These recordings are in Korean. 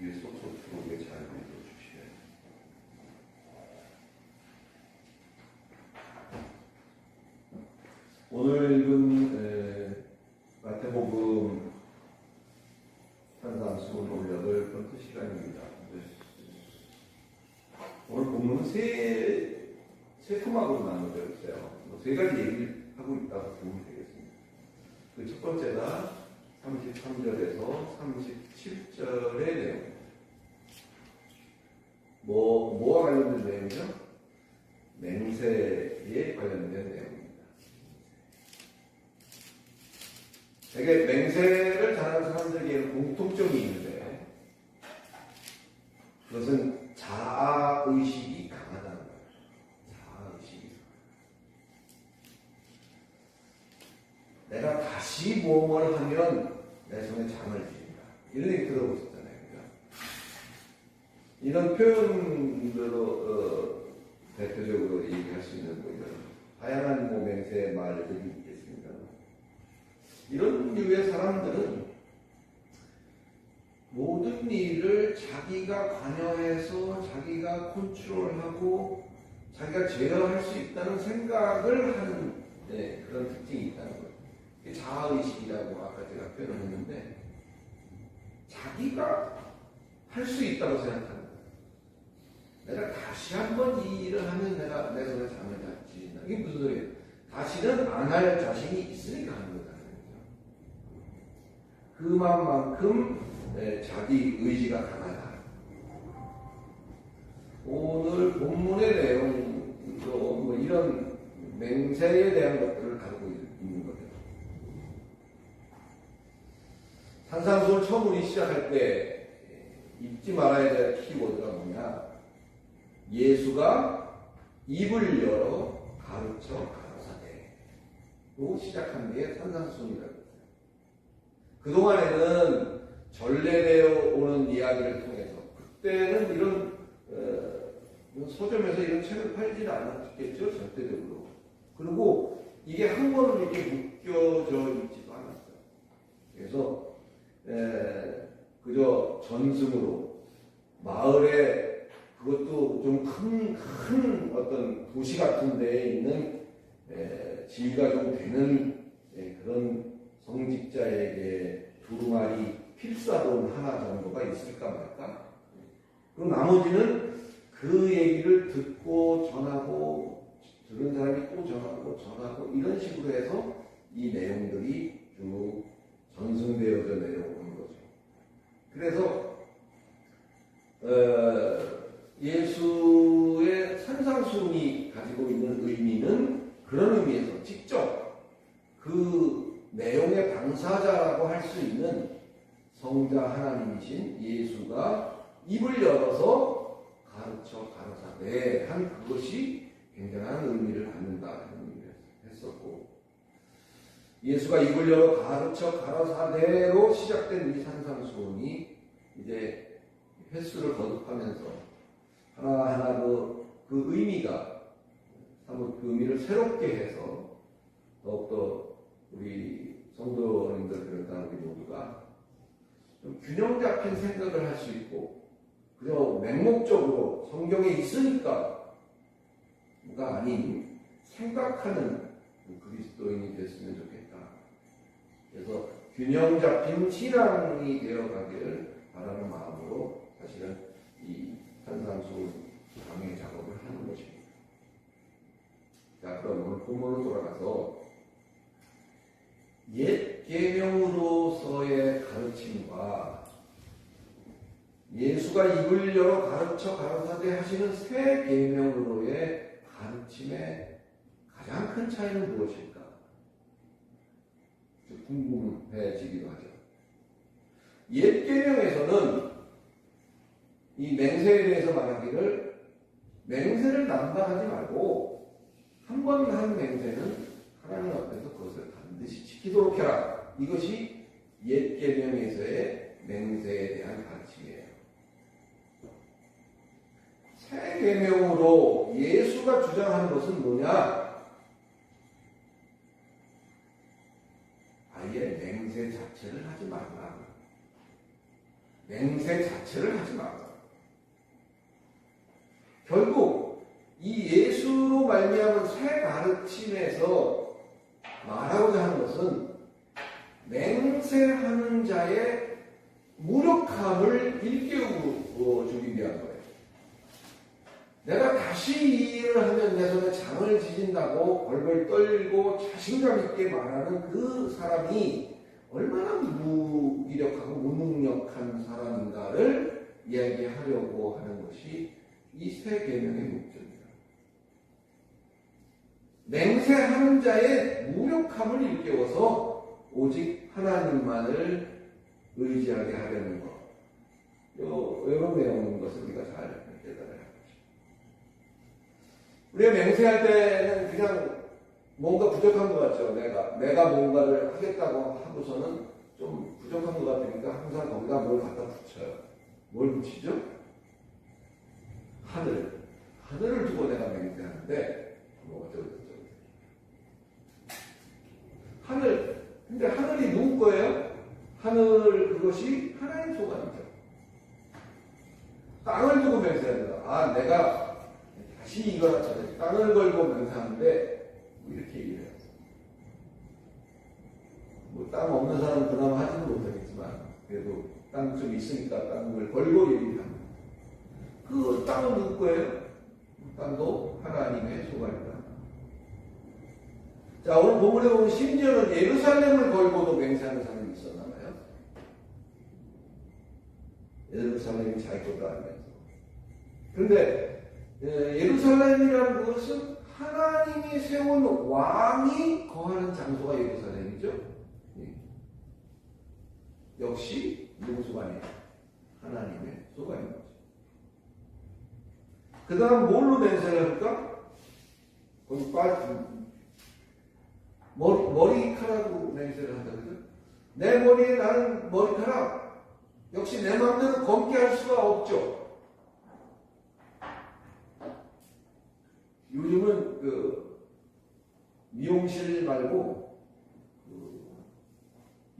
귀에 쏙쏙 들어오게 잘 믿어주시오. 오늘 읽은 마태복음 한상 28번째 시간입니다. 오늘 본문은 세 토막으로 나눠져 있어요. 세 가지 얘기를 하고 있다고 보면 되겠습니다. 그 첫 번째가 33절에서 37절의 내용입니다. 뭐와 관련된 내용이요? 맹세에 관련된 내용입니다. 되게 맹세를 잘하는 사람들에게는 공통점이 있는데 그것은 자아의식이 강하다는 거예요. 자아의식이. 내가 다시 무엇을 하면 내 손에 잠을 드린다. 이런 얘기 들어보셨잖아요. 이런 표현으로 대표적으로 얘기할 수 있는 이런 다양한 맹세 말들이 있겠습니다. 이런 류의 사람들은 모든 일을 자기가 관여해서 자기가 컨트롤하고 자기가 제어할 수 있다는 생각을 하는 그런 특징이 있다는 거예요. 자아의식이라고 아까 제가 표현을 했는데 자기가 할 수 있다고 생각하는 거예요. 내가 다시 한번 이 일을 하면 내가 내 손에 잠을 잘 지린다. 이게 무슨 소리예요? 다시는 안 할 자신이 있으니까 하는 거다. 그만큼 자기 의지가 강하다. 오늘 본문의 내용도 이런 맹세에 대한 것들을 가지고 있는 거예요. 산상수훈 처음 우리 시작할 때 잊지 말아야 될 키워드가 뭐냐? 예수가 입을 열어 가르쳐 가라사대로 시작한 게 산상수훈이라고 했어요. 그동안에는 전래되어 오는 이야기를 통해서 그때는 이런 서점에서 이런 책을 팔지 않았겠죠, 절대적으로. 그리고 이게 한 번으로 이렇게 묶여져 있지도 않았어요. 그래서 그저 전승으로 마을에 그것도 좀 큰 어떤 도시 같은 데에 있는 지위가 좀 되는 그런 성직자에게 두루마리 필사본 하나 정도가 있을까 말까? 그럼 나머지는 그 얘기를 듣고 전하고 들은 사람이 또 전하고 이런 식으로 해서 이 내용들이 쭉 전승되어져 내려오는 거죠. 그래서 예수의 산상수훈이 가지고 있는 의미는 그런 의미에서 직접 그 내용의 당사자라고 할 수 있는 성자 하나님이신 예수가 입을 열어서 가르쳐 가라사대 한 그것이 굉장한 의미를 갖는다 이런 의미를 했었고, 예수가 입을 열어 가르쳐 가라사대로 시작된 이 산상수훈이 이제 횟수를 거듭하면서 하나하나 그 의미가 사뭇 그 의미를 새롭게 해서 더욱더 우리 성도님들 그렇다 우리 모두가 좀 균형 잡힌 생각을 할 수 있고 그저 맹목적으로 성경에 있으니까가 아닌 생각하는 그리스도인이 됐으면 좋겠다. 그래서 균형 잡힌 신앙이 되어가기를 바라는 마음으로 사실은 이 산상수훈 강의 작업을 하는 것입니다. 자, 그럼 오늘 본문으로 돌아가서 옛 계명으로서의 가르침과 예수가 입을 열어 가르쳐 가라사대 하시는 새 계명으로의 가르침의 가장 큰 차이는 무엇일까? 궁금해지기도 하죠. 옛 계명에서는 이 맹세에 대해서 말하기를 맹세를 남발하지 말고 한 번 한 맹세는 하나님 앞에서 그것을 반드시 지키도록 해라. 이것이 옛 계명에서의 맹세에 대한 가르침이에요. 새 계명으로 예수가 주장하는 것은 뭐냐? 아예 맹세 자체를 하지 말라. 맹세 자체를 하지 마라. 결국 이 예수로 말미암은 새 가르침에서 말하고자 하는 것은 맹세하는 자의 무력함을 일깨워주기 위한 거예요. 내가 다시 이 일을 하면 내 손에 장을 지진다고 벌벌 떨고 자신감 있게 말하는 그 사람이 얼마나 무기력하고 무능력한 사람인가를 이야기하려고 하는 것이 이 새 계명의 목적입니다. 맹세하는 자의 무력함을 일깨워서 오직 하나님만을 의지하게 하려는 것. 이런 내용인 것을 우리가 잘 깨달아야 합니다. 우리가 맹세할 때는 그냥 뭔가 부족한 것 같죠. 내가 뭔가를 하겠다고 하고서는 좀 부족한 것 같으니까 항상 거기다 뭘 갖다 붙여요. 뭘 붙이죠? 하늘을 두고 내가 맹세하는데 뭐 어쩌고 근데 하늘이 누구 거예요? 그것이 하나님 소관이죠. 땅을 두고 맹세한다. 내가 다시 이걸 땅을 걸고 맹세하는데 이렇게 얘기해요. 땅 없는 사람은 그나마 하지는 못하겠지만 그래도 땅 좀 있으니까 땅을 걸고 얘기합니다. 그 땅은 누구 거예요? 땅도 하나님의 소관이다. 자, 오늘 본문에 보면 심지어는 예루살렘을 걸고도 맹세하는 사람이 있었나 봐요. 예루살렘이 자기 것도 아니면서. 그런데 예루살렘이라는 것은 하나님이 세운 왕이 거하는 장소가 예루살렘이죠. 역시 누구 소관이에요? 하나님의 소관인 거죠. 그 다음 뭘로 맹세를 할까? 거기 머리카락으로 맹세를 한다 그죠? 내 머리에 나는 머리카락 역시 내 마음대로 검게 할 수가 없죠. 요즘은 미용실 말고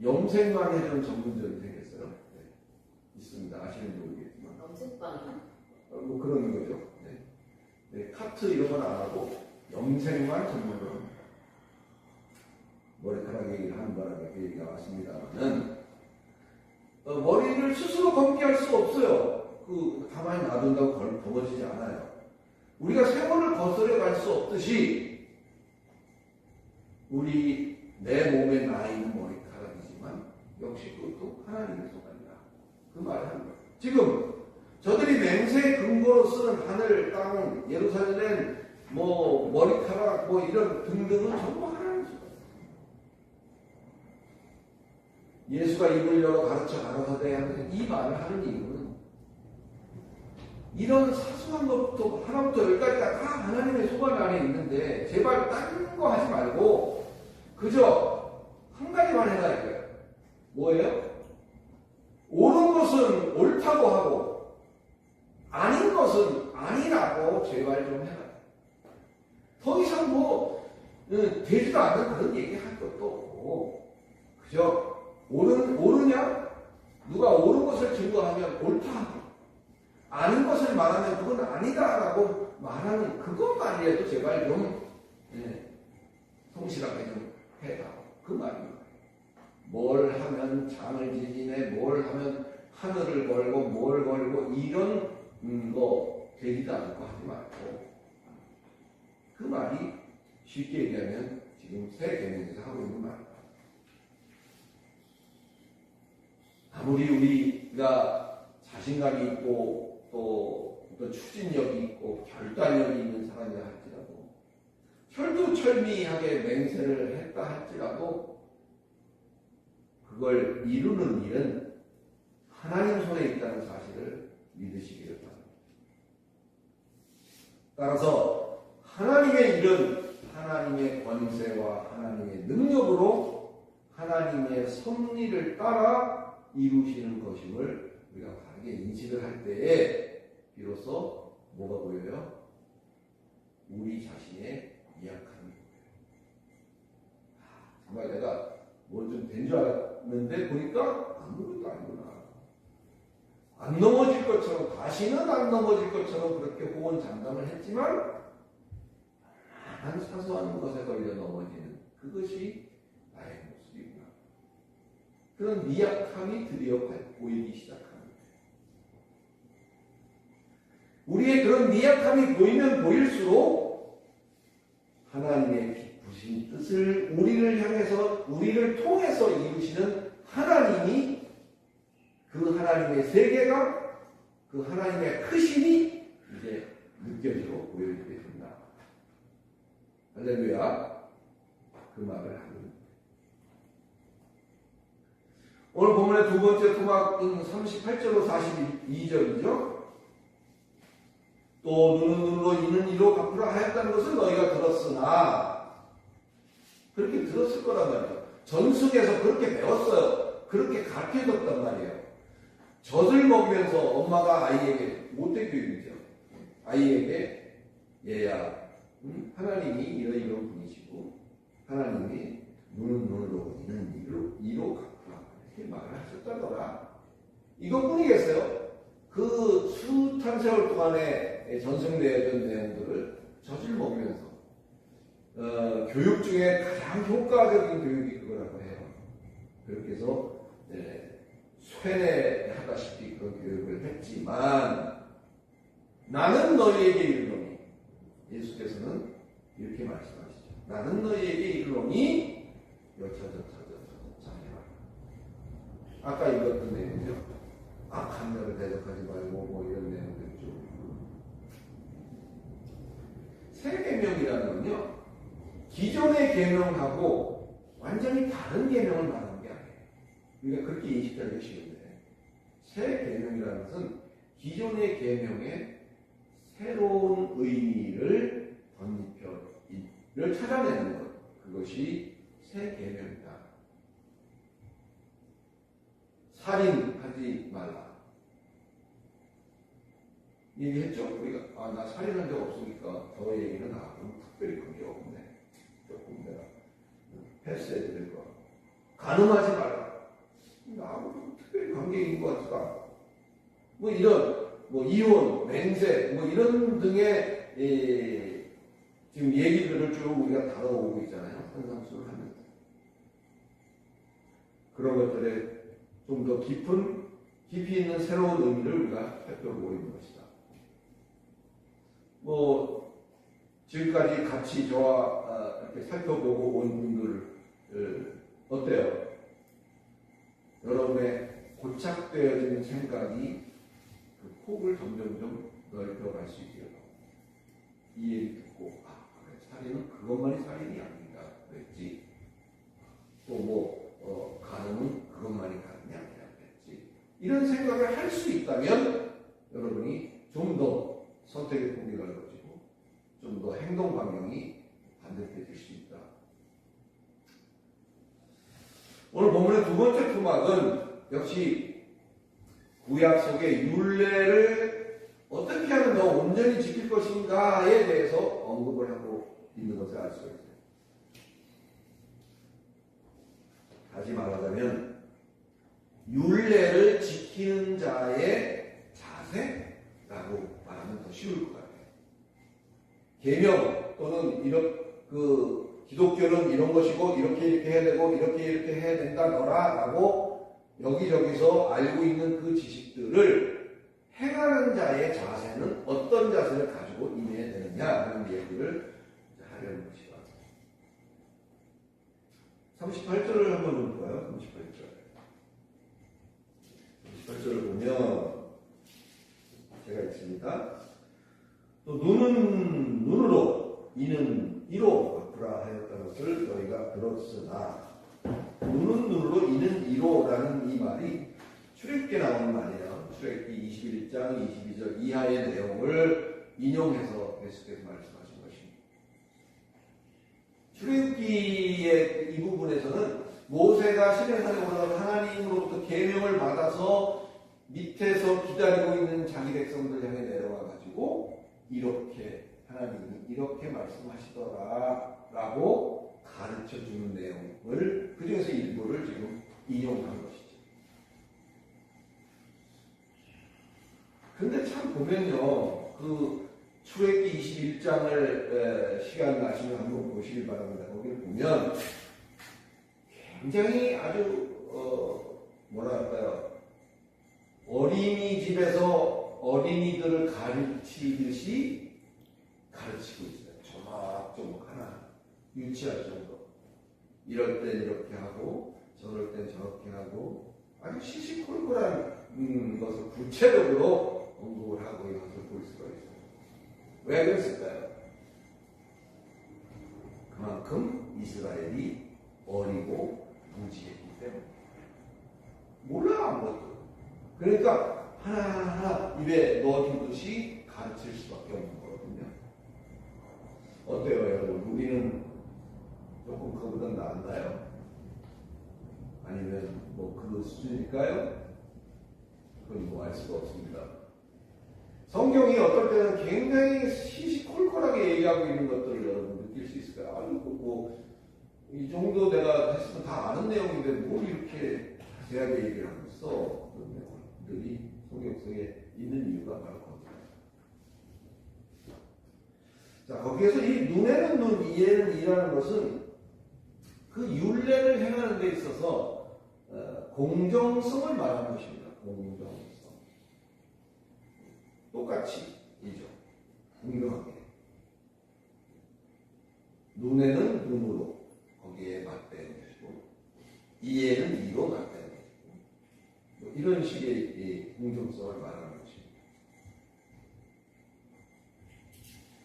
염색만 해주는 전문점이 생겼어요. 네. 있습니다. 아시는지 모르겠지만. 염색방이요? 뭐 그런 거죠. 네, 카트 이런 건 안 하고 염색만 전문으로 머리카락 얘기를 하는 바람에 그 얘기가 왔습니다만은 머리를 스스로 검게 할 수 없어요. 가만히 놔둔다고 검어지지 않아요. 우리가 세월을 거스려 갈 수 없듯이 내 몸에 나 있는 머리카락이지만 역시 그것도 하나님의 소관이다. 그 말을 하는 거예요. 지금 저들이 맹세의 근거로 쓰는 하늘, 땅, 예루살렘, 머리카락, 이런 등등은 전부 하나님의 소관이에요. 예수가 입을 열어 가르쳐 가라사대 하는 이 말을 하는 이유는 이런 사소한 것부터 하나부터 열까지 다 하나님의 소관 안에 있는데 제발 다른 거 하지 말고 그저 한 가지만 해라 이거예요. 뭐예요? 옳은 것은 옳다고 하고 아닌 것은 아니라고 제발 좀 해라. 더 이상 되지도 않는 그런 얘기 할 것도 없고 그저 옳으냐? 누가 옳은 것을 증거하면 옳다. 아닌 것을 말하면 그건 아니다라고 말하는 그것만이라도 제발 좀 성실하게 좀 해라. 그 말입니다. 뭘 하면 장을 지지네, 뭘 하면 하늘을 걸고, 뭘 걸고 이런 거 되지도 않고 하지 말고 그 말이 쉽게 얘기하면 지금 새 계명에서 하고 있는 말입니다. 아무리 우리가 자신감이 있고 또 추진력이 있고 결단력이 있는 사람이라 할지라도 철두철미하게 맹세를 했다 할지라도 그걸 이루는 일은 하나님 손에 있다는 사실을 믿으시기를 바랍니다. 따라서 하나님의 일은 하나님의 권세와 하나님의 능력으로 하나님의 섭리를 따라 이루시는 것임을 우리가 바르게 인식을 할 때에 비로소 뭐가 보여요? 우리 자신의 미약함이 보여요. 정말 내가 뭘 좀 된 줄 알았는데 보니까 아무것도 아니구나. 안 넘어질 것처럼, 다시는 안 넘어질 것처럼 그렇게 호언장담을 했지만 한 사소한 것에 걸려 넘어지는 그것이 나의 모습이구나. 그런 미약함이 드디어 보이기 시작합니다. 우리의 그런 미약함이 보이면 보일수록 하나님의 기쁘신 뜻을 우리를 향해서, 우리를 통해서 이루시는 하나님이, 그 하나님의 세계가, 그 하나님의 크심이 이제 느껴지고 보여지게 된다. 할렐루야. 그 말을 하는. 오늘 본문의 두 번째 토막은 38절로 42절이죠. 또 눈은 눈으로 이는 이로 갚으라 하였다는 것을 너희가 들었으나, 그렇게 들었을 거란 말이에요. 전승에서 그렇게 배웠어요. 그렇게 가르쳐줬단 말이에요. 젖을 먹이면서 엄마가 아이에게, 못된 교육이죠. 아이에게 얘야, 하나님이 이런 분이시고 하나님이 눈은 눈으로 이는 이로 갚으라 이렇게 말을 하셨다더라. 이것뿐이겠어요? 그 숱한 세월 동안에 전승되어진 내용들을 젖을 먹이면서 교육 중에 가장 효과적인 교육이 그거라고 해요. 그렇게 해서 쇠뇌하다시피 그런 교육을 했지만 나는 너희에게 이르노니, 예수께서는 이렇게 말씀하시죠. 나는 너희에게 이르노니 잘해라. 아까 읽었던 내용이죠. 악한 자를 대적하지 말고 뭐 이런 내용들이죠. 새 계명이라는 건요, 기존의 계명하고 완전히 다른 계명을 말하는 게 아니에요. 우리가 그렇게 인식하기 쉬운데, 새 계명이라는 것은 기존의 계명의 새로운 의미를 덧입혀를 찾아내는 것, 그것이 새 계명이다. 살인하지 말라. 얘기했죠? 우리가 나 살인한 적 없으니까 더 얘기는 나하고는 특별히 관계 없네. 조금 내가 패스해드릴 거야. 간음하지 말라. 나하고 특별히 관계 있는 것 같지가. 뭐 이런 이혼, 맹세 이런 등의 지금 얘기들을 쭉 우리가 다뤄오고 있잖아요. 산상수를 하면서. 그런 것들에 좀 더 깊이 있는 새로운 의미를 우리가 살펴보고 있는 것이다. 지금까지 같이 저와 이렇게 살펴보고 온 분들 어때요? 여러분의 고착되어진 생각이 그 폭을 점점점 넓혀갈 수 있게 이 얘기 듣고 살인은 그것만이 살인이 아닙니다. 그랬지. 또 간음은 그것만이 간음이 아니라 그랬지. 이런 생각을 할 수 있다면 여러분이 좀 더 선택의 폭이 넓어지고 좀 더 행동 방향이 반듯해질 수 있다. 오늘 본문의 두 번째 토막은 역시 구약 속의 율례를 어떻게 하면 더 온전히 지킬 것인가에 대해서 언급을 하고 있는 것을 알 수가 있어요. 다시 말하자면 율례를 지키는 자의 자세라고 말하면 더 쉬울 것 같아요. 계명 또는 기독교는 이런 것이고 이렇게 해야 되고 이렇게 해야 된다더라라고 여기저기서 알고 있는 그 지식들을 행하는 자의 자세는 어떤 자세를 가지고 임해야 되느냐라는 얘기를 하려는 것이다. 38절을 한번 볼까요? 38절을 보면 제가 있습니다. 또 눈은 눈으로 이는 이로 갚으라 하였다는 것을 너희가 들었으나, 눈은 눈으로 이는 이로라는 이 말이 출애굽기에 나오는 말이에요. 출애굽기 21장 22절 이하의 내용을 인용해서 예수께서 말씀하신 것입니다. 출애굽기의 이 부분에서는 모세가 시내산에 올라가서 하나님으로부터 계명을 받아서 밑에서 기다리고 있는 자기 백성들 향해 내려와 가지고 이렇게 하나님이 이렇게 말씀하시더라라고 가르쳐주는 내용을 그 중에서 일부를 지금 인용한 것이죠. 근데 참 보면요, 그 출애굽기 21장을 시간 나시면 한번 보시길 바랍니다. 거기를 보면 굉장히 아주 뭐랄까요, 어린이집에서 어린이들을 가르치듯이 가르치고 있어요. 조목조목 하나 유치할 정도. 이럴 땐 이렇게 하고 저럴 땐 저렇게 하고 아주 시시콜콜한 것을 구체적으로 언급을 하고 있는 것을 볼 수가 있어요. 왜 그랬을까요? 그만큼 이스라엘이 어리고 무지했기 때문에. 몰라요, 아무것도. 그러니까 하나하나 입에 넣어주듯이 가르칠 수밖에 없는 거거든요. 어때요, 여러분? 우리는 조금 그보다 나았나요? 아니면 뭐 그 수준일까요? 그건 뭐 알 수가 없습니다. 성경이 어떨 때는 굉장히 시시콜콜하게 얘기하고 있는 것들을 여러분 느낄 수 있을까요? 아니, 이 정도 내가 했으면 다 아는 내용인데 뭘 이렇게 자세하게 얘기를 하고 있어? 그런 내용들이 성경 속에 있는 이유가 바로 거기에요. 자, 거기에서 이 눈에는 눈, 이에는 이라는 것은 그 율례를 행하는 데 있어서 공정성을 말하는 것입니다. 공정성. 똑같이 이죠. 공정하게. 눈에는 눈으로 거기에 맞대는 것이고, 이에는 이로 맞대는 것이고, 뭐 이런 식의 공정성을 말하는 것입니다.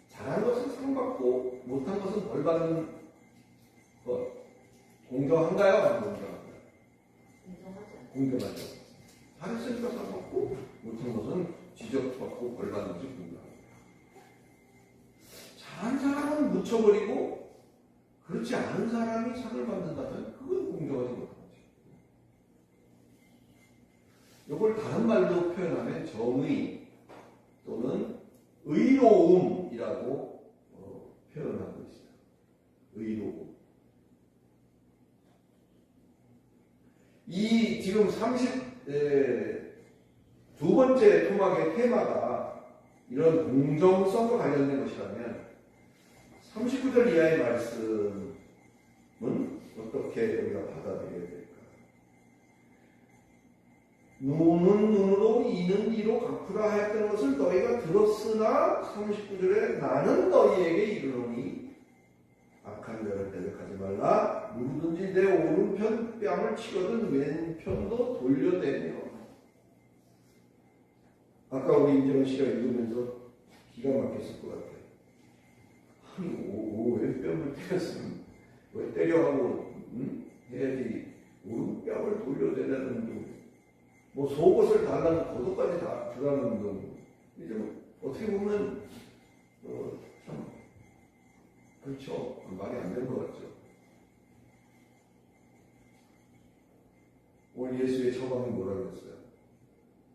잘한 것은 상 받고 못한 것은 벌 받는 것. 공정한가요? 안 공정한가요? 공정하죠. 잘했으니까 상 받고 못한 것은 지적받고 벌 받는 것이 공정합니다. 잘한 사람은 묻혀버리고 그렇지 않은 사람이 상을 받는다면 그건 공정하지 못한 거죠. 이걸 다른 말로 표현하면 정의 또는 의로움이라고 표현하고 있어요. 의로움. 이 지금 32번째 토막의 테마가 이런 공정성과 관련된 것이라면 39절 이하의 말씀은 어떻게 우리가 받아들여야 될까? 눈은 눈으로 이는 이로 갚으라 하였던 것을 너희가 들었으나 39절에 나는 너희에게 이르노니 악한 자를 대적하지 말라. 누구든지 내 오른편 뺨을 치거든 왼편도 돌려대며. 아까 우리 임정은 씨가 읽으면서 기가 막혔을 것 같아요. 아니, 왼뺨을 때렸으면 왜 때려하고 해야지 오른뺨을 돌려대라는 운동. 뭐 속옷을 달라는 겉옷까지 다 주라는 운동. 이제 어떻게 보면 참 그렇죠. 말이 안 되는 것 같죠. 오늘 예수의 처방이 뭐라고 했어요?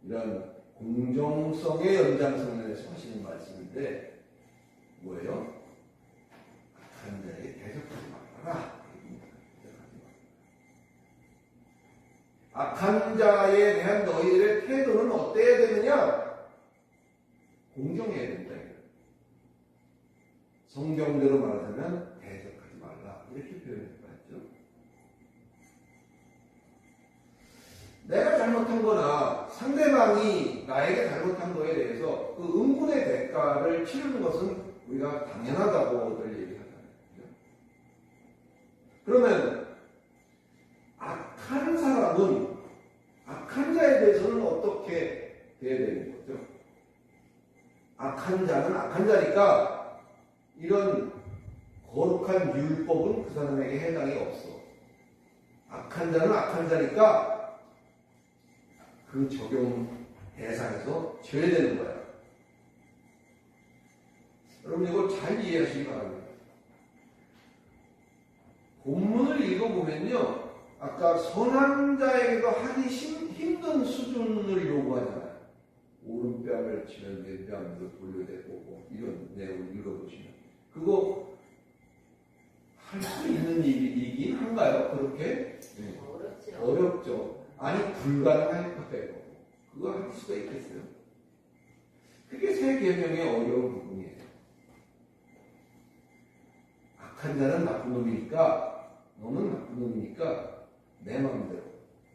이런 공정성의 연장선에서 하시는 말씀인데 뭐예요? 악한 자에게 대적하지 말아라. 악한 자에 대한 너희들의 태도는 어때야 되느냐? 공정해야 된다. 성경대로 말하자면 대적하지 말라. 이렇게 표현했죠. 내가 잘못한 거나 상대방이 나에게 잘못한 거에 대해서 그 응분의 대가를 치르는 것은 우리가 당연하다고들 얘기하잖아요. 그러면 악한 사람은 악한 자에 대해서는 어떻게 돼야 되는 거죠? 악한 자는 악한 자니까 이런 거룩한 율법은 그 사람에게 해당이 없어. 악한 자는 악한 자니까 그 적용 대상에서 제외되는 거야. 여러분 이걸 잘 이해하시기 바랍니다. 본문을 읽어보면요, 아까 선한 자에게도 하기 힘든 수준을 요구하잖아요. 오른뺨을 치면 왼뺨도 돌려대고 이런 내용을 읽어보시면 그거 할 수 있는 일이긴 한가요? 그렇게? 네. 어렵죠. 아니 불가능할 거예요. 그거 할 수가 있겠어요? 그게 새 계명의 어려운 부분이에요. 악한 자는 나쁜 놈이니까, 너는 나쁜 놈이니까 내 마음대로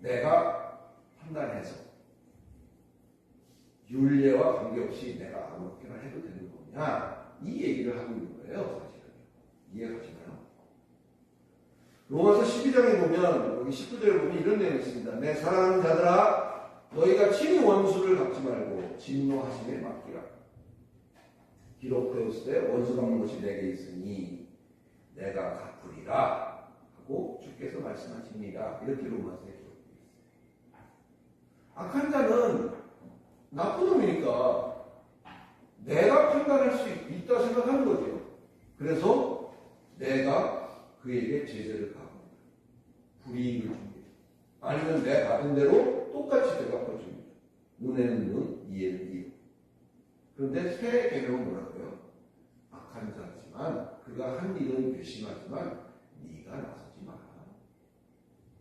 내가 판단해서 율례와 관계없이 내가 아무렇게나 해도 되는 거냐, 이 얘기를 하고 있는 거예요. 사실은 이해가시나요? 로마서 12장에 보면, 여기 19절에 보면 이런 내용이 있습니다. 내 사랑하는 자들아, 너희가 친히 원수를 갚지 말고 진노하심에 맡기라. 기록되었을 원수 갚는 것이 내게 있으니 내가 갚으리라 하고 주께서 말씀하십니다. 이렇게 로마서에 기록되어 있어요. 악한 자는 나쁜 놈이니까 내가 판단할 수 있다 생각하는 거죠. 그래서 내가 그에게 제재를 가합니다. 불이익을 줍니다. 아니면 내 받은 대로 똑같이 대갚아줍니다. 눈에는 눈, 이에는 이. 그런데 새 계명은 뭐라고요? 악한 자지만 그가 한 일은 괘씸하지만 네가 나서지 마라.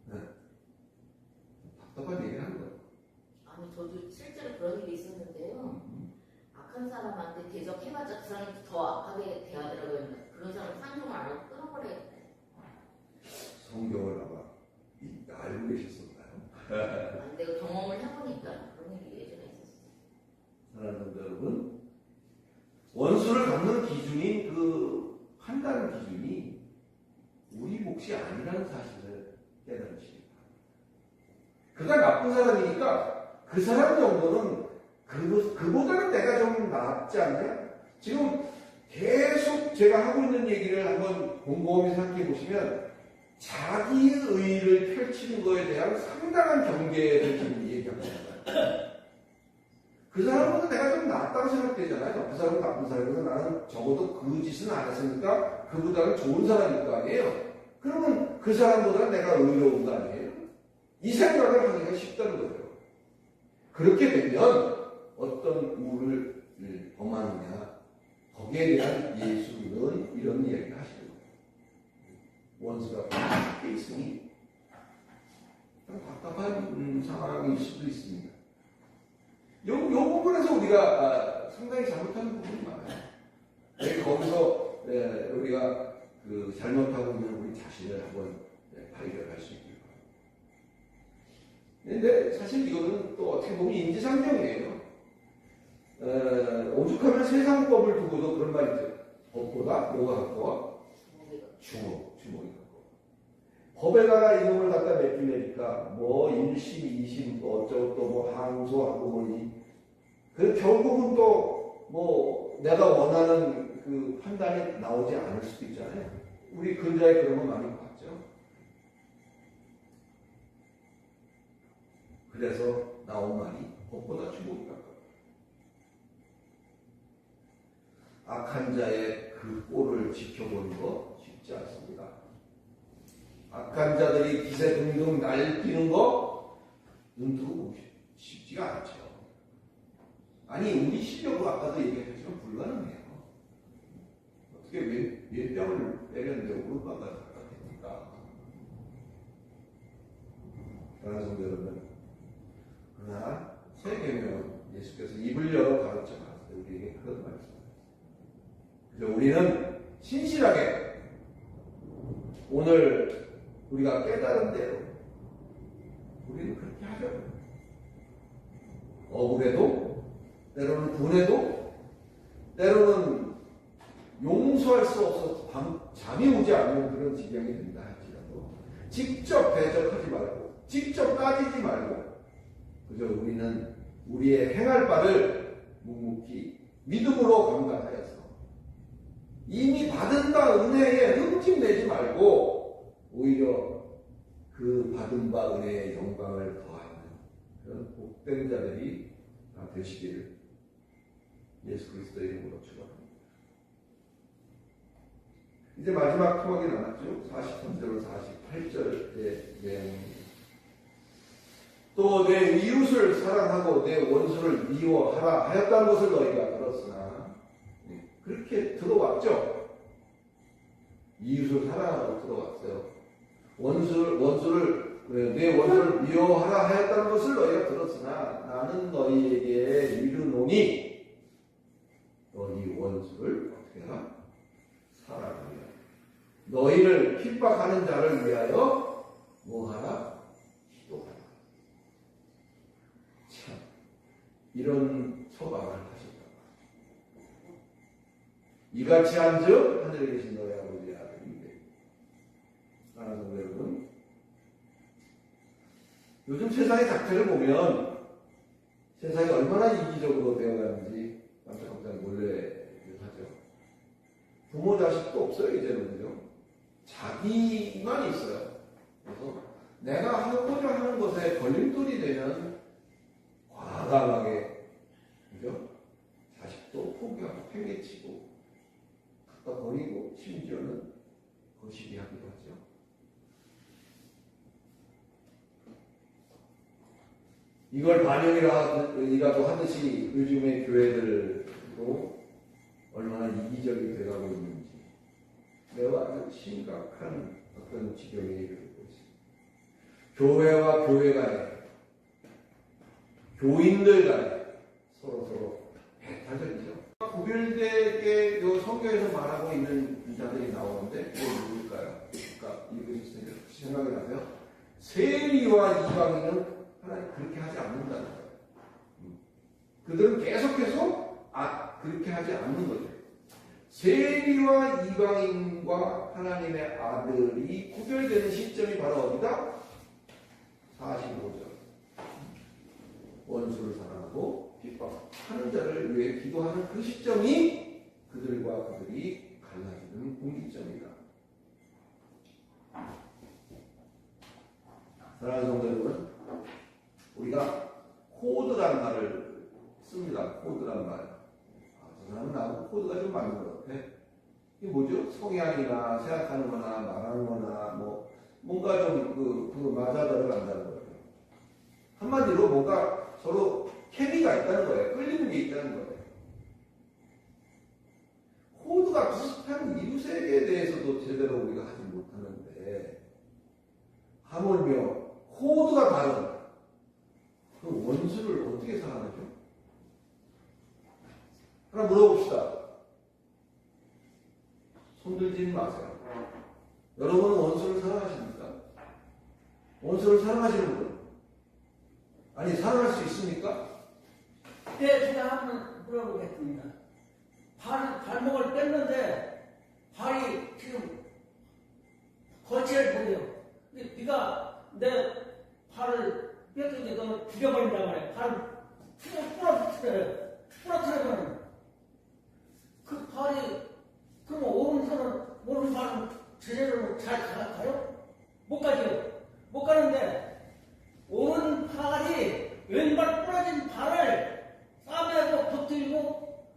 네. 답답한 얘기를 하는 거예요. 아니 저도 실제로 그런 일이 있었는데요. 악한 사람한테 대적해봤자 그 사람이 더 악하게 대하더라고요. 그런 사람 상종을 안 하고 끊어버려야겠다. 성경을 아마 알고 계셨었나요? 아니 내가 경험을 해보니까 그런 일이 예전에 있었어요. 사랑하는 성도 여러분, 원수를 갚는 기준인 그 판단 기준이 우리 몫이 아니라는 사실을 깨달으시기 바랍니다. 그가 나쁜 사람이니까 그 사람 정도는 그보다는 내가 좀 낫지 않냐? 지금 계속 제가 하고 있는 얘기를 한번 곰곰이 생각해 보시면 자기의 의의를 펼치는 것에 대한 상당한 경계를 지금 얘기하고 있어요. 그 사람보다 내가 좀 낫다고 생각되잖아요. 그 사람은 나쁜 사람이고 나는 적어도 그 짓은 안 했으니까 그보다는 좋은 사람일 거 아니에요. 그러면 그 사람보다 내가 의로운 거 아니에요? 이 생각을 하기가 쉽다는 거예요. 그렇게 되면 어떤 우를 범하느냐, 거기에 대한 예수는 이런 이야기를 하시는 거예요. 원수가 밖에 있으니 답답한 상황일 수도 있습니다. 요 부분에서 우리가 상당히 잘못하는 부분이 많아요. 거기서 우리가 그 잘못하고 있는 우리 자신을 한번 발견할 수 있길 바랍니다. 그런데 사실 이거는 또 어떻게 보면 인지상정이에요. 오죽하면 세상법을 두고도 그런 말이 있어요. 법보다 뭐가 가까워? 주먹이 가까워. 법에다가 이놈을 갖다 내주려니까 뭐 1심, 2심, 어쩌고 또 뭐 항소하고 그 결국은 또 뭐 내가 원하는 그 판단이 나오지 않을 수도 있잖아요. 우리 근자에 그런 거 많이 봤죠. 그래서 나온 말이 법보다 주먹이 가까워. 악한 자의 그 꼴을 지켜보는 거 쉽지 않습니다. 악한 자들이 기세 등등 날뛰는 거 눈뜨고 쉽지가 않죠. 아니 우리 실력으로 아까도 얘기했지만 불가능해요. 어떻게 몇 뺨을 때렸는데 오른바가 됩니까? 사랑하는 성도 여러분, 그러나 새 계명 예수께서 입을 열어 가르쳐 가셨어요. 우리에게 그런 말씀을. 그래서 우리는 신실하게 오늘 우리가 깨달은 대로 우리는 그렇게 하죠. 억울해도, 때로는 분해도, 때로는 용서할 수 없어서 잠이 오지 않는 그런 지경이 된다 할지라도 직접 대적하지 말고, 직접 따지지 말고, 그저 우리는 우리의 행할 바를 묵묵히 믿음으로 감당하여서 이미 받은 바 은혜에 흠집내지 말고 오히려 그 받은 바 은혜의 영광을 더하는 그런 복된 자들이 되시기를 예수 그리스도의 이름으로 축원합니다. 이제 마지막 토막이 남았죠. 43절로 48절의 내용입니다. 또 내 이웃을 사랑하고 내 원수를 미워하라 하였다는 것을 너희가 들었으나, 그렇게 들어왔죠. 이웃을 사랑하고 들어왔어요. 내 원수를 미워하라 하였다는 것을 너희가 들었으나 나는 너희에게 이르노니 원수를 어떻게 하라? 사랑하라. 너희를 핍박하는 자를 위하여 뭐하라? 기도하라. 참 이런 처방을 하셨다. 이같이 한즉 하늘에 계신 너희 아버지의 아들인데. 사랑하는 여러분, 요즘 세상의 작태를 보면 세상이 얼마나 이기적으로 되어가는지 깜짝깜짝 놀래하죠. 부모 자식도 없어요 이제는. 그죠? 자기만 있어요. 그래서 내가 하고자 하는 것에 걸림돌이 되면 과감하게, 그죠? 자식도 포기하고 팽개치고 갖다 버리고 심지어는 거시기하기도 하죠. 이걸 반영이라도 하듯이 요즘의 교회들도 얼마나 이기적이 되어가고 있는지 매우 아주 심각한 어떤 지경에 이르고 있습니다. 교회와 교회 간에, 교인들 간에 서로 배타적이죠. 구별되게 성경에서 말하고 있는 인자들이 나오는데 그게 누굴까요? 그러니까 읽으실 때 생각이 나세요? 세리와 이방인은 하나님 그렇게 하지 않는다는 거예요. 그들은 계속해서 그렇게 하지 않는 거죠. 세리와 이방인과 하나님의 아들이 구별되는 시점이 바로 어디다? 45절. 원수를 사랑하고 핍박하는 자를 위해 기도하는 그 시점이 그들과 그들이 갈라지는 분기점이다. 사랑하는 성도 여러분, 우리가 코드란 말을 씁니다. 코드란 말. 저 사람은 나하고 코드가 좀 맞는 것 같아. 이게 뭐죠? 성향이나 생각하는 거나 말하는 거나 뭔가 좀 맞아들어간다는 거예요. 한마디로 뭔가 서로 케미가 있다는 거예요. 끌리는 게 있다는 거예요. 코드가 비슷한 이웃에게 대해서도 제대로 우리가 하지 못하는데 하물며 코드가 다른 그 원수를 어떻게 사랑하죠? 하나 물어봅시다. 손들지 마세요. 여러분은 원수를 사랑하십니까? 원수를 사랑하시는 분? 아니, 사랑할 수 있습니까? 네, 제가 한번 물어보겠습니다. 발목을 뺐는데 발이 지금 거치를 보여요. 네가 내 발을 뺐더니 너 죽여버린다고 그래. 발을 부러뜨려버리면 그 발이 그럼 오른발은 제대로 잘 가요? 못 가죠. 못 가는데 오른발이 왼발 부러진 발을 쌈에서 붙들고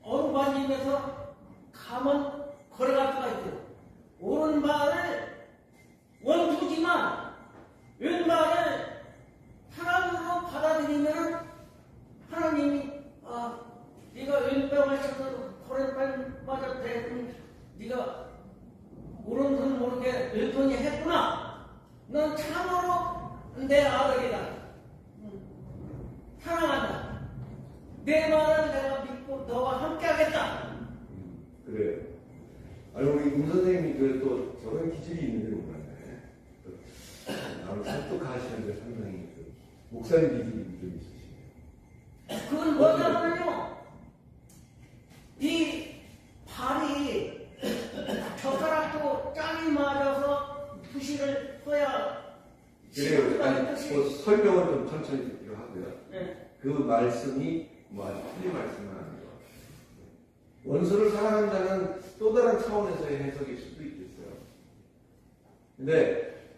어루만지면서 가면 걸어갈 수가 있어요. 오른발을 원수지만 왼발을 하나님으로 받아들이면 하나님이 네가 왼발을 쳐서 오른발 맞아 대고 네가 오른손 모르게 왼손이 했구나. 넌 참으로 내 아들이다. 사랑한다. 내 말을 내가 믿고 너와 함께 하겠다. 그래요. 아니, 우리 선생님이 또 저런 기질이 있는지 몰랐네. 나를 설득하시는데 상당히 목사님 기질이 좀 있으시네요. 그건 뭐냐면요. 이 발이 젓가락도 짱이 맞아서 부시를 써야 그래요. 아니, 설명을 좀 천천히 듣기로 하고요. 네. 그 말씀이 아주 틀린 말씀은 아니죠. 원수를 사랑한다는 또 다른 차원에서의 해석일 수도 있겠어요. 근데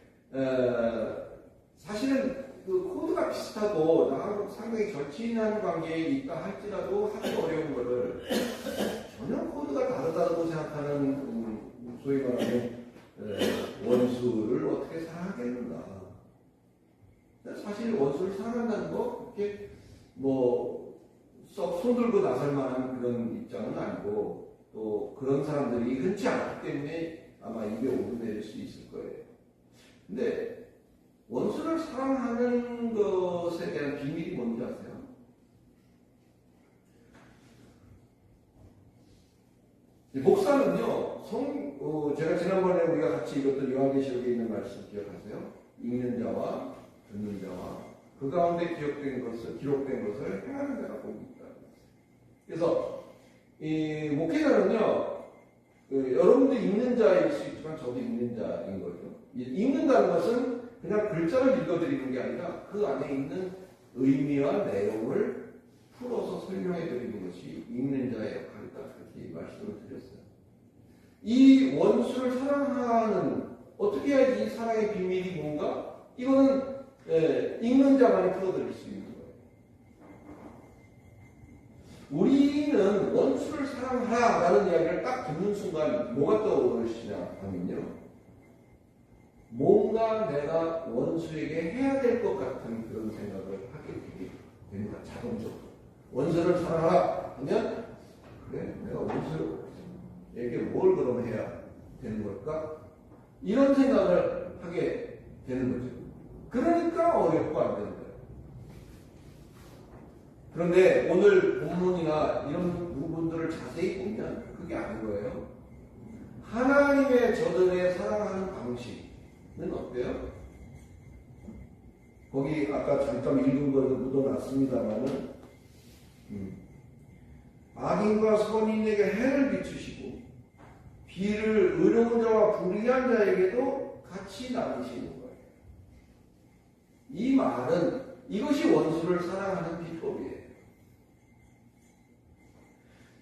사실은 그 코드가 비슷하고 나하고 상당히 절친한 관계에 있다 할지라도 하기 어려운 거를 전혀 코드가 다르다고 생각하는 소위 말하는 원수를 어떻게 사랑하겠는가. 사실 원수를 사랑한다는 거 그렇게 썩 손들고 나설 만한 그런 입장은 아니고 또 그런 사람들이 흔치 않기 때문에 아마 입에 오르내릴 수 있을 거예요. 근데 원수를 사랑하는 것에 대한 비밀이 뭔지 아세요? 목사는요, 제가 지난번에 우리가 같이 읽었던 요한계시록에 있는 말씀 기억하세요? 읽는 자와 듣는 자와 그 가운데 기록된 것을 행하는 자가 복이 있다. 그래서 이 목회자는요, 여러분도 읽는 자일 수 있지만 저도 읽는 자인 거죠. 읽는다는 것은 그냥 글자를 읽어드리는 게 아니라 그 안에 있는 의미와 내용을 풀어서 설명해 드리는 것이 읽는 자의 역할이다. 그렇게 말씀을 드렸어요. 이 원수를 사랑하는, 어떻게 해야지 이 사랑의 비밀이 뭔가? 이거는 읽는 자만이 풀어드릴 수 있는 거예요. 우리는 원수를 사랑하라는 이야기를 딱 듣는 순간 뭐가 떠오르시냐 하면요, 뭔가 내가 원수에게 해야 될 것 같은 그런 생각을 하게 되게 됩니다. 자동적으로. 원수를 사랑하라 하면, 그래, 내가 원수에게 뭘 그럼 해야 되는 걸까? 이런 생각을 하게 되는 거죠. 그러니까 어렵고 안 되는 거예요. 그런데 오늘 본문이나 이런 부분들을 자세히 보면 그게 아닌 거예요. 하나님의 저들의 사랑하는 방식은 어때요? 거기 아까 잠깐 읽은 거를 묻어놨습니다만은 악인과 선인에게 해를 비추시고 비를 의로운 자와 불의한 자에게도 같이 나누시는 거예요. 이 말은 이것이 원수를 사랑하는 비법이에요.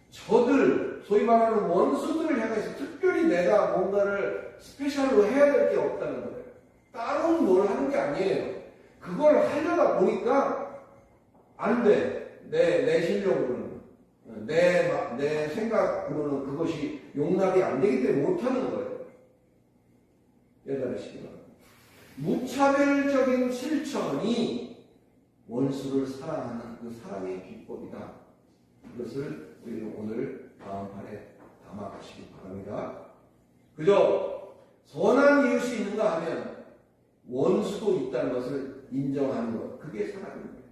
저들, 소위 말하는 원수들을 향해서 특별히 내가 뭔가를 스페셜로 해야 될 게 없다는 거예요. 따로 뭘 하는 게 아니에요. 그걸 하려다 보니까 안 돼. 내 실력으로는. 내 생각으로는 그것이 용납이 안 되기 때문에 못하는 거예요. 깨달으시기 바랍니다. 무차별적인 실천이 원수를 사랑하는 그 사랑의 비법이다. 이것을 우리는 오늘 마음판에 담아가시기 바랍니다. 그저 선한 이웃이 있는가 하면 원수도 있다는 것을 인정하는 것. 그게 사랑입니다.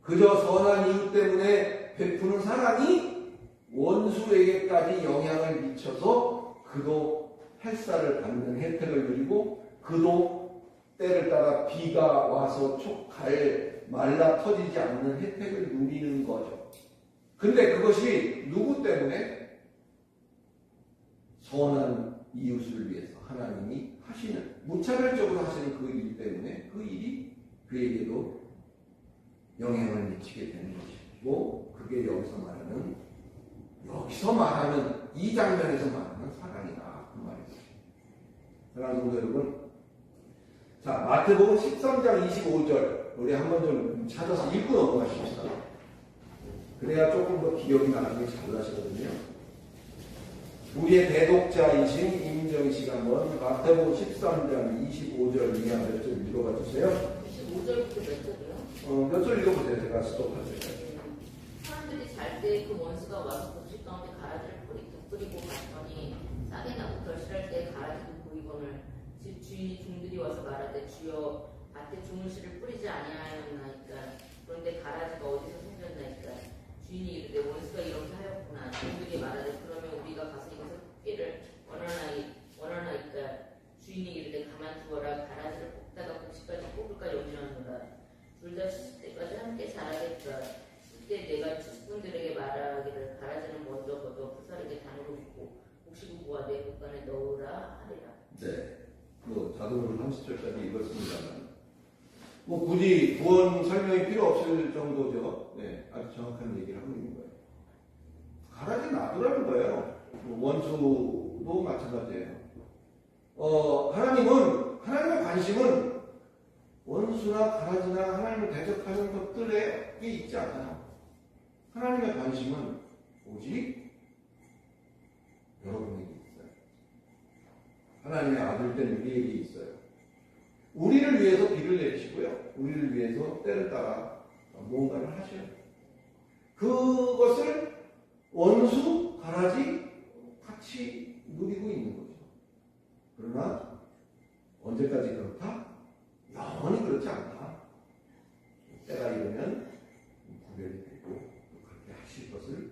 그저 선한 이웃 때문에 베푸는 사랑이 원수에게까지 영향을 미쳐서 그도 햇살을 받는 혜택을 누리고 그도 때를 따라 비가 와서 촉갈 말라 터지지 않는 혜택을 누리는 거죠. 근데 그것이 누구 때문에? 선한 이웃을 위해서 하나님이 하시는, 무차별적으로 하시는 그 일 때문에 그 일이 그에게도 영향을 미치게 되는 것이고, 그게 여기서 말하는 이 장면에서 말하는 사랑이다. 그 말이죠. 사랑하는 성도 여러분, 자, 마태복음 13장 25절 우리 한번 좀 찾아서 읽고 넘어가십시다. 그래야 조금 더 기억이 나중에 잘 나시거든요. 우리의 대독자이신 임정희 씨가 한번 마태복음 13장 25절 이하 몇 절 읽어봐 주세요. 25절부터 몇 절이요? 몇 절 읽어보세요. 제가 스톱하세요. 사람들이 잘 때 그 원수가 와서 곡식 가운데 가라지를 뿌리고 갔더니 싹이 나고 결실할 때 가라지도 보이거늘 집 주인이 종들이 와서 말하되 주여 밭에 주물씨를 뿌리지 아니하였나이까 그런데 가라지가 어디서 생겼나이까 주인이 이르되 원수가 이렇게 하였구나. 종들이 말하되 그러면 우리가 가서 이것을 뽑기를 원하나이까 주인이 이르되 가만 두어라. 가라지를 뽑다가 곡식까지 뽑을까 염려하노라. 둘 다 70대까지 함께 자라겠다. 10대 내가 축분들에게 말하기를 가라지는 먼저 걷어 부살에게 단으로 붓고 곡식은 모아 내 곳간에 넣으라 하리라. 네, 자동으로 30절까지 읽었습니다만 굳이 구원 설명이 필요 없을 정도죠. 네, 아주 정확한 얘기를 하고 있는 거예요. 가라지 놔두라는 거예요. 원수도 마찬가지예요. 하나님의 관심은 원수나 가라지나 하나님을 대적하는 것들에 있지 않아요. 하나님의 관심은 오직 여러분에게 있어요. 하나님의 아들된 우리에게 있어요. 우리를 위해서 비를 내리시고요. 우리를 위해서 때를 따라 무언가를 하셔요. 그것을 원수, 가라지 같이 누리고 있는 거죠. 그러나 언제까지 그렇다? 영원히 그렇지 않다. 때가 이르면 구별이 되고 그렇게 하실 것을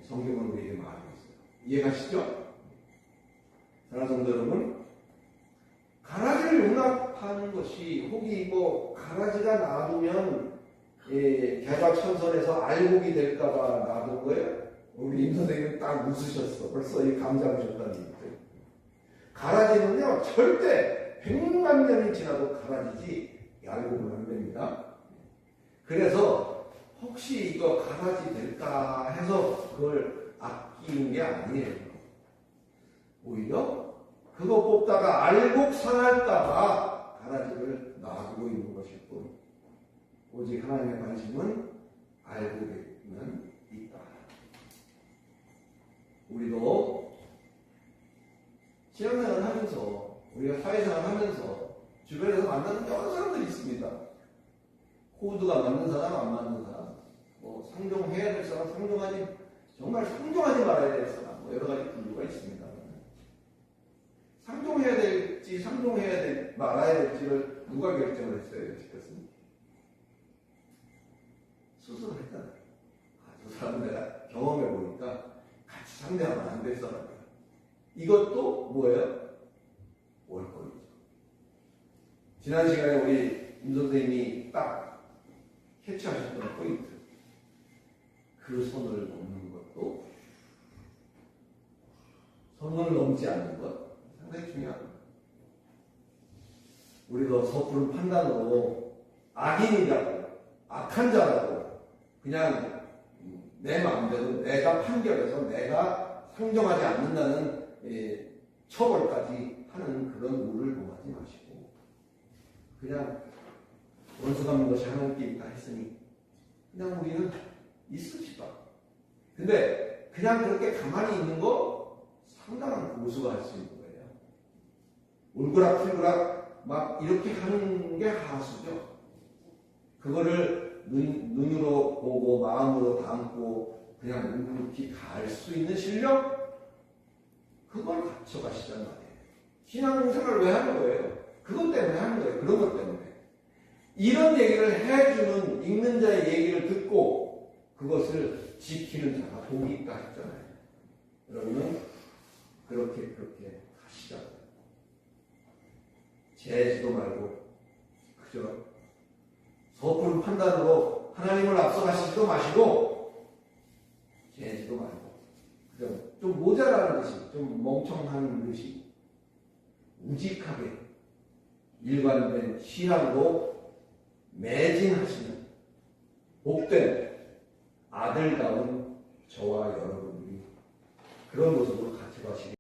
성경은 우리에게 말하고 있어요. 이해가시죠? 사랑하는 성도 여러분, 가라지를 용납하는 것이 혹이 뭐 가라지가 놔두면 개과천선에서 알곡이 될까봐 놔둔 거예요? 우리 임 선생님은 딱 웃으셨어. 벌써 이 감잡으셨다는 얘기죠. 가라지는요 절대 100만 년이 지나도 가라지지 알곡은 안 됩니다. 그래서 혹시 이거 가라지 될까 해서 그걸 아끼는 게 아니에요. 오히려 그거 뽑다가 알곡 상할까봐 가라지를 놔두고 있는 것일 뿐 오직 하나님의 관심은 알곡에만 있다. 우리도 신앙생활을 하면서 우리가 사회생활을 하면서 주변에서 만나는 여러 사람들이 있습니다. 코드가 맞는 사람, 안 맞는 사람, 뭐 상종해야 될 사람, 정말 상종하지 말아야 될 사람, 뭐 여러 가지 분류가 있습니다. 상종해야 될지, 말아야 될지를 누가 결정을 했어요, 여태까지? 스스로 했잖아요. 저 사람은 내가 경험해 보니까 같이 상대하면 안 될 사람이야. 이것도 뭐예요? 월권이죠. 지난 시간에 우리 임 선생님이 딱 캐치하셨던 포인트. 그 선을 넘는 것도 선을 넘지 않는 것 상당히 중요합니다. 우리도 섣부른 판단으로 악인이라고 악한 자라고 그냥 내 마음대로 내가 판결해서 내가 상정하지 않는다는 처벌까지 하는 그런 우를 범하지 마시고 그냥 원수 갚는 것이 하나님께 있다 했으니 그냥 우리는 있읍시다. 근데 그냥 그렇게 가만히 있는 거 상당한 고수가 할 수 있는 거예요. 울그락불그락 막 이렇게 하는 게 하수죠. 그거를 눈으로 보고 마음으로 담고 그냥 묵묵히 갈 수 있는 실력? 그걸 갖춰가시단 말이에요. 신앙생활을 왜 하는 거예요? 그것 때문에 하는 거예요. 그런 것 때문에. 이런 얘기를 해주는 읽는 자의 얘기를 듣고 그것을 지키는 자가 복이 있다 했잖아요. 여러분은 그렇게 하시자고요. 재지도 말고 그죠? 섣부른 판단으로 하나님을 앞서가시지도 마시고 재지도 말고 그죠? 좀 모자라는 듯이 좀 멍청한 듯이 우직하게 일관된 신앙으로 매진하시는 복된 아들다운 저와 여러분들이 그런 모습으로 같이 가시길